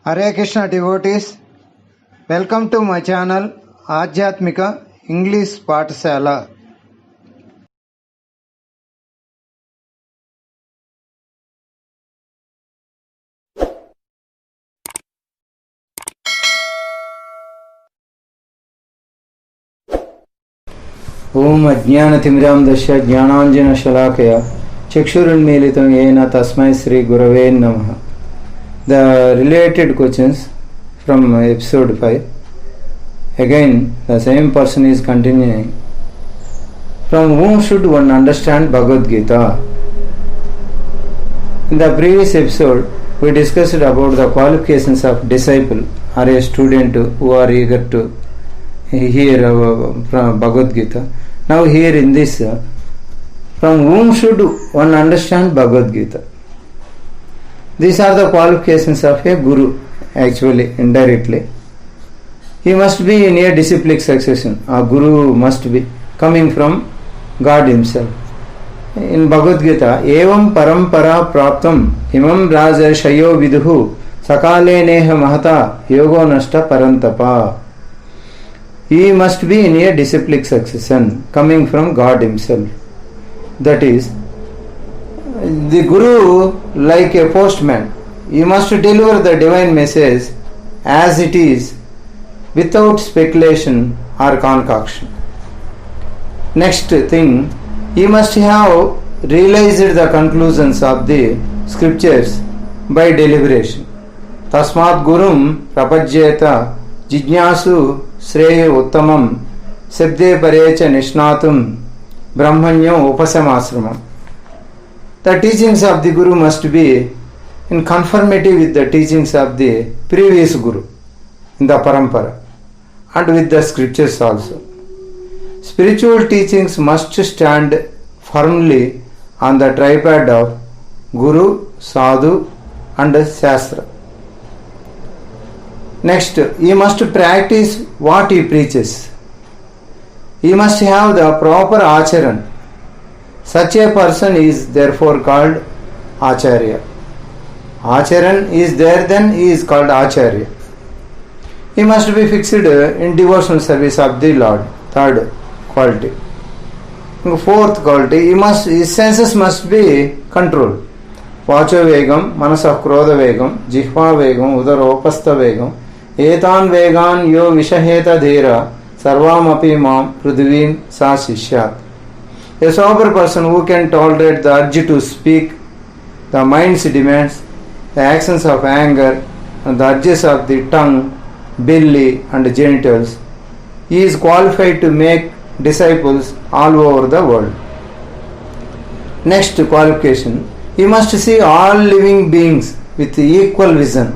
Hare Krishna devotees, welcome to my channel Adhyatmika English Pathshala. ओम अज्ञानतिमिरान्धस्य ज्ञानाञ्जनशलाकया चक्षुरुन्मीलितं येन तस्मै श्री गुरवे नमः. The related questions from episode 5. Again, the same person is continuing. From whom should one understand Bhagavad Gita? In the previous episode, we discussed about the qualifications of disciple or a student who are eager to hear from Bhagavad Gita. Now here in this, from whom should one understand Bhagavad Gita? These are the qualifications of a guru, actually, indirectly. He must be in a disciplic succession. A guru must be coming from God himself. In Bhagavad Gita, evam parampara praptam imam raja shayo viduhu sakale neha mahata yogo nashta parantapa. He must be in a disciplic succession, coming from God himself. That is, the guru, like a postman, he must deliver the divine message as it is, without speculation or concoction. Next thing, he must have realized the conclusions of the scriptures by deliberation. Tasmat gurum prapajyeta jijnasu श्रेय उत्तमम शब्दे परेच निष्णातुम ब्रह्मण्यो उपसमाश्रमम. The teachings of the Guru must be in conformity with the teachings of the previous Guru in the parampara and with the scriptures also. Spiritual teachings must stand firmly on the tripod of Guru, Sadhu and Shastra. Next, he must practice what he preaches. He must have the proper acharan. Such a person is therefore called Acharya. Acharan is there, then he is called Acharya. He must be fixed in devotional service of the Lord. Third quality. Fourth quality, his senses must be controlled. Vacho vegam, manasa krodha vegam, jihva vegam, udaropastha vegam, एतान वेगान यो विषहेत धीरा सर्वामपि माम पृथ्वीं सा शिष्यात. A sober person who can tolerate the urge to speak, the mind's demands, the actions of anger, and the urges of the tongue, belly, and genitals, he is qualified to make disciples all over the world. Next qualification, he must see all living beings with equal vision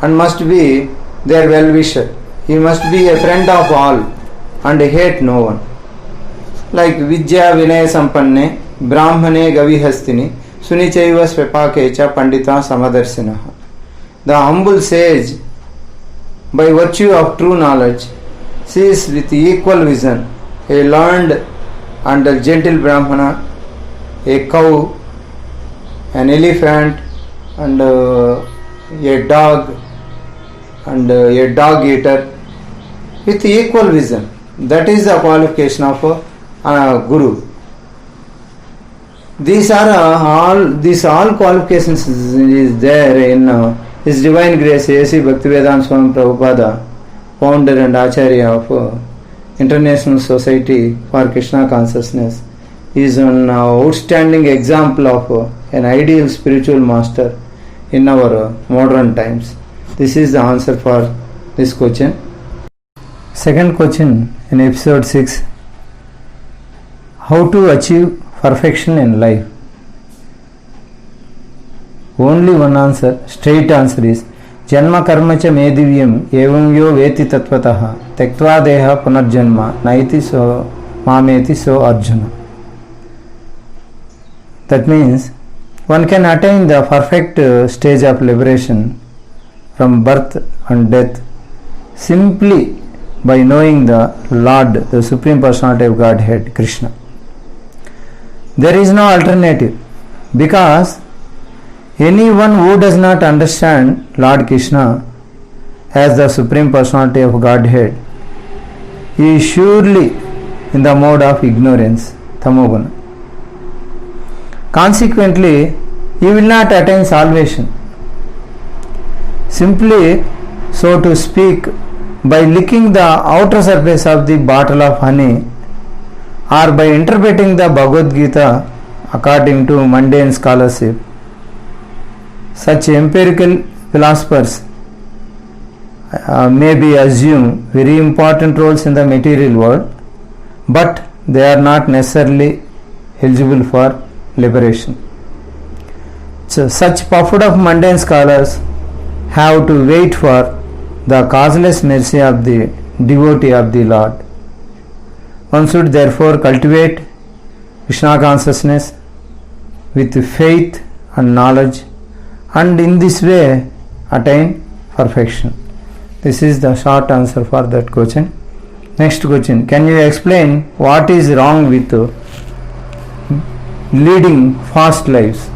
and must be their well-wisher. He must be a friend of all and hate no one. Like Vidya Vinaya Sampanne, Brahmane Gavihastini, Sunichaiva Svepakecha Pandita Samadarshinaha. The humble sage, by virtue of true knowledge, sees with equal vision a learned and gentle Brahmana, a cow, an elephant, and a dog, and a dog eater with equal vision. That is the qualification of a guru. These all qualifications is there in His Divine Grace A.C. Bhaktivedanta Swami Prabhupada, founder and Acharya of International Society for Krishna Consciousness. He is an outstanding example of an ideal spiritual master in our modern times. This is the answer for this question. Second question in episode 6. How to achieve perfection in life? Only one answer, straight answer is Janma karma cha me divyam evam yo veti tattvataha tektva deha punarjanma naiti so mameti so arjuna. That means one can attain the perfect stage of liberation from birth and death simply by knowing the Lord, the Supreme Personality of Godhead, Krishna. There is no alternative, because anyone who does not understand Lord Krishna as the Supreme Personality of Godhead, he is surely in the mode of ignorance, tamoguna. Consequently, he will not attain salvation. Simply, so to speak, by licking the outer surface of the bottle of honey, or by interpreting the Bhagavad Gita according to mundane scholarship, such empirical philosophers may be assumed very important roles in the material world, but they are not necessarily eligible for liberation. So such puffed up mundane scholars have to wait for the causeless mercy of the devotee of the Lord. One should therefore cultivate Krishna consciousness with faith and knowledge, and in this way attain perfection. This is the short answer for that question. Next question: can you explain what is wrong with leading fast lives?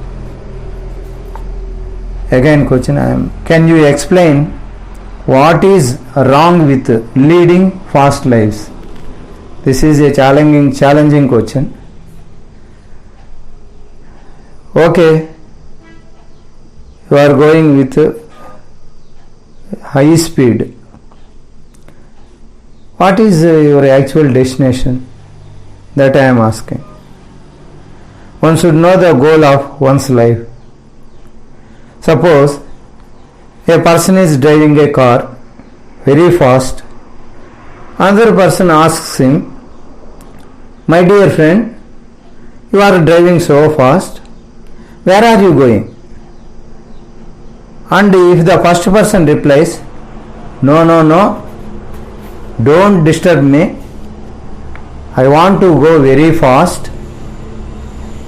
Again question, can you explain what is wrong with leading fast lives? This is a challenging question. Okay, you are going with high speed. What is your actual destination? That I am asking. One should know the goal of one's life. Suppose a person is driving a car very fast. Another person asks him, "My dear friend, you are driving so fast. Where are you going?" And if the first person replies, No, don't disturb me. I want to go very fast.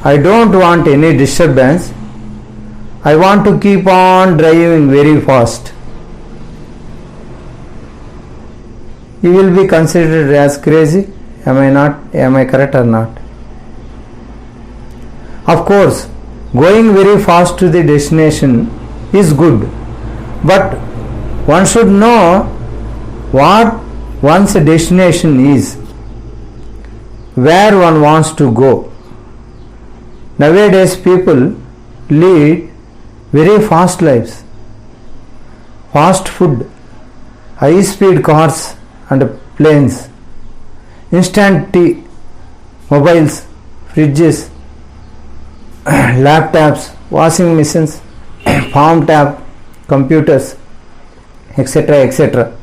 I don't want any disturbance. I want to keep on driving very fast. You will be considered as crazy. Am I correct or not? Of course, going very fast to the destination is good, but one should know what one's destination is, where one wants to go. Nowadays people lead very fast lives, fast food, high speed cars and planes, instant tea, mobiles, fridges, laptops, washing machines, palm tap, computers, etc.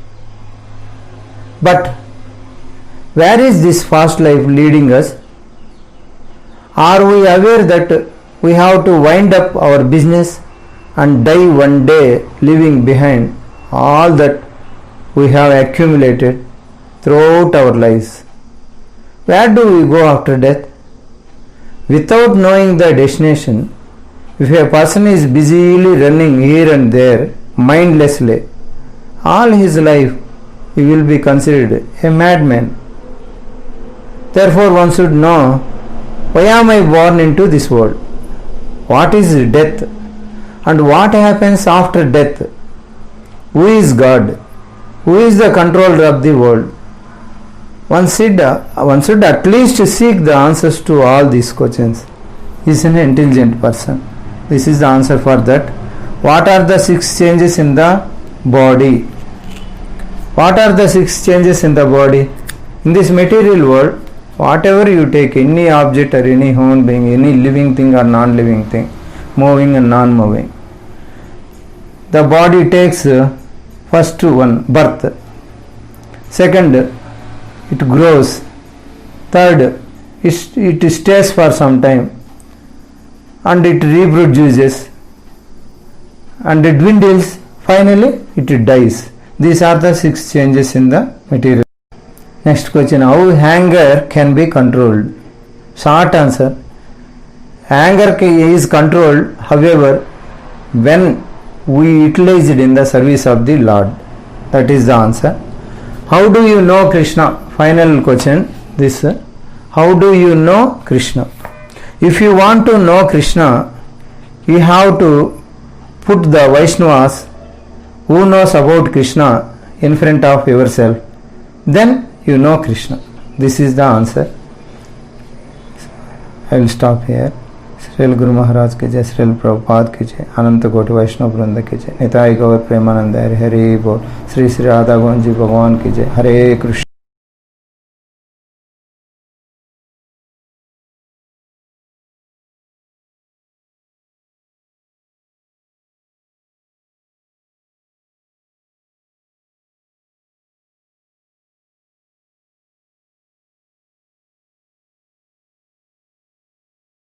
But where is this fast life leading us? Are we aware that we have to wind up our business and die one day, leaving behind all that we have accumulated throughout our lives? Where do we go after death? Without knowing the destination, if a person is busily running here and there mindlessly all his life, he will be considered a madman. Therefore one should know, why am I born into this world? What is death? And what happens after death? Who is God? Who is the controller of the world? One should at least seek the answers to all these questions. He is an intelligent person. This is the answer for that. What are the 6 changes in the body? What are the 6 changes in the body? In this material world, whatever you take, any object or any human being, any living thing or non-living thing, moving and non-moving, the body takes first one, birth. Second, it grows. Third, it stays for some time and it reproduces and it dwindles. Finally, it dies. These are the 6 changes in the material. Next question, how anger can be controlled? Short answer, anger is controlled, however, when we utilize it in the service of the Lord. That is the answer. How do you know Krishna? Final question, this. How do you know Krishna? If you want to know Krishna, you have to put the Vaishnavas who knows about Krishna in front of yourself, then you know Krishna. This is the answer. I will stop here. Srila Guru Maharaj की जय, श्रील प्रभुपाद की जय, अनंत कोटि वैष्णव वृंद की जय, निताई गौर प्रेमानंद हरि हरि बोल, श्री श्री राधा गोविंद जी भगवान की जय। हरे कृष्ण।